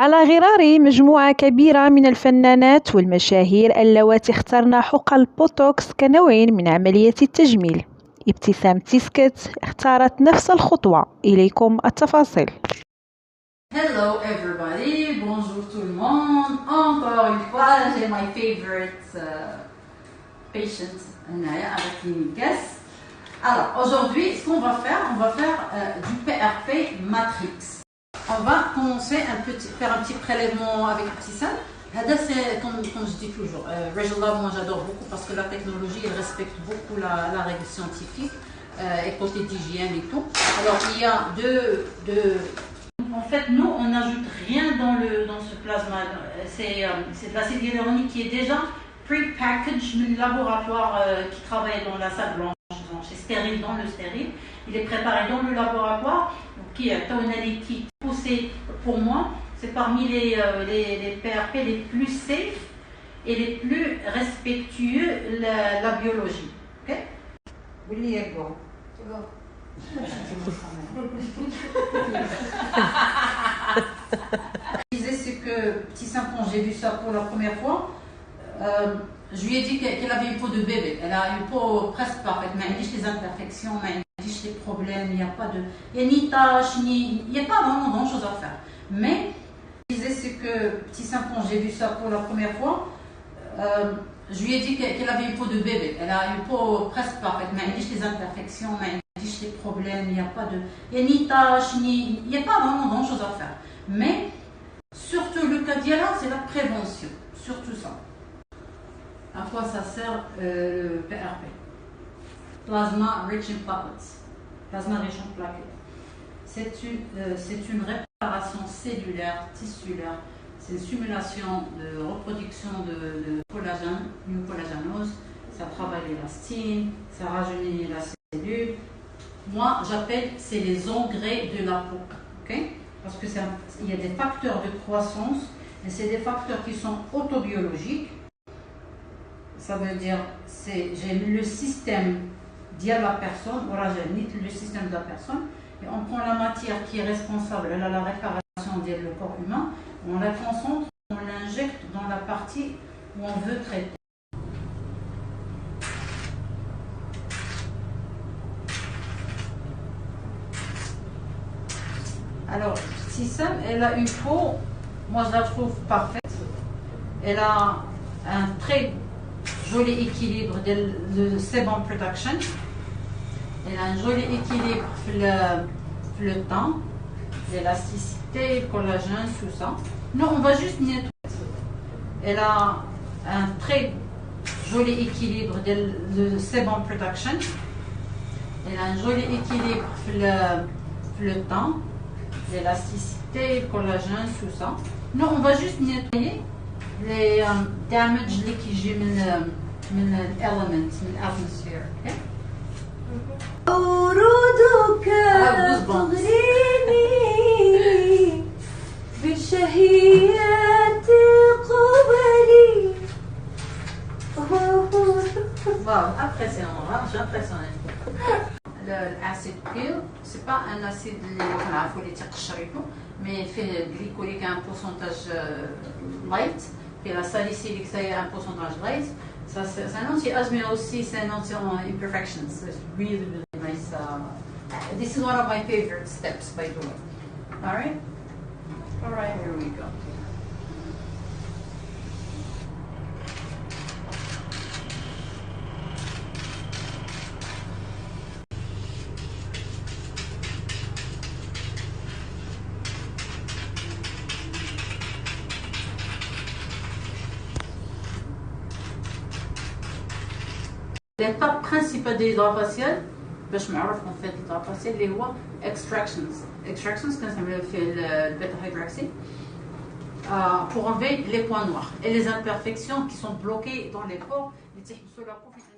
على غرار مجموعة كبيرة من الفنانات والمشاهير اللواتي اخترن حقن البوتوكس كنوع من عملية التجميل. ابتسام تيسكت اختارت نفس الخطوة. إليكم التفاصيل. Hello everybody, bonjour tout le monde. Encore une fois, j'ai my favorite patient avec une guest. Alors aujourd'hui, ce qu'on va faire, du PRP Matrix. On va commencer faire un petit prélèvement avec Ibtissam. C'est comme je dis toujours, Rachel Love, moi j'adore beaucoup parce que la technologie, elle respecte beaucoup la règle scientifique et côté d'hygiène et tout. Alors il y a deux. En fait, nous, on n'ajoute rien dans ce plasma. C'est de l'acide hyaluronique qui est déjà pre-packaged du laboratoire qui travaille dans la salle blanche. C'est stérile dans le stérile. Il est préparé dans le laboratoire. Qui est un liquide poussé pour moi. C'est parmi les PRP les plus safe et les plus respectueux de la biologie. Ok? Oui, go. Je disais c'est que petit quand j'ai vu ça pour la première fois, je lui ai dit qu'elle avait une peau de bébé. Elle a une peau presque parfaite, mais elle dit les imperfections, mais elle dit les problèmes, il n'y a pas de, il n'y a ni taches, il n'y a pas vraiment grand chose à faire. Mais je disais c'est que petit quand j'ai vu ça pour la première fois, je lui ai dit qu'elle avait une peau de bébé. Elle a une peau presque parfaite, mais elle dit les imperfections, mais elle dit les problèmes, il n'y a pas de, il n'y a ni taches, il n'y a pas vraiment grand chose à faire. Mais surtout le cas d'Yala, c'est la prévention, surtout ça. À quoi ça sert le PRP? Plasma Rich in Platelets. Plasma riche en plaquettes. C'est une réparation cellulaire, tissulaire. C'est une simulation de reproduction de collagène, une collagenose. Ça travaille l'élastine, ça rajeunit la cellule. Moi, j'appelle, c'est les engrais de la peau. Okay? Parce qu'il y a des facteurs de croissance, et c'est des facteurs qui sont autobiologiques. Ça veut dire, j'ai le système de la personne, voilà, j'ai le système de la personne, et on prend la matière qui est responsable de la réparation du corps humain, on la concentre, on l'injecte dans la partie où on veut traiter. Alors, Ibtissam, elle a une peau, moi je la trouve parfaite. Elle a un très joli équilibre de sebum production. Elle a un joli équilibre le temps, l'élasticité, le collagène, tout ça. Nous, on va juste nettoyer. Elle a un très joli équilibre de sebum production. Elle a un joli équilibre le temps, l'élasticité, le collagène, tout ça. Nous, on va juste nettoyer les damage qui j'ai من elements, من atmosphere. Okay? ورودك تغريني بشهيات قبلي. Wow, impressionnant, hein? J'ai impressionné. L'acide pure, c'est pas un acide mais fait glycolique à un pourcentage light, et la salicylique ça a un pourcentage light. C'est un anti-âge, mais aussi c'est un anti-imperfections. So it's really, really nice. This is one of my favorite steps, by the way. All right, here we go. L'étape principale de l'hydrat facial, باش نعرف en fait l'hydrat facial اللي هو extractions كنسميو فيه البيتا هيدروكسي pour enlever les points noirs et les imperfections qui sont bloquées dans les pores اللي تحبسوا la peau.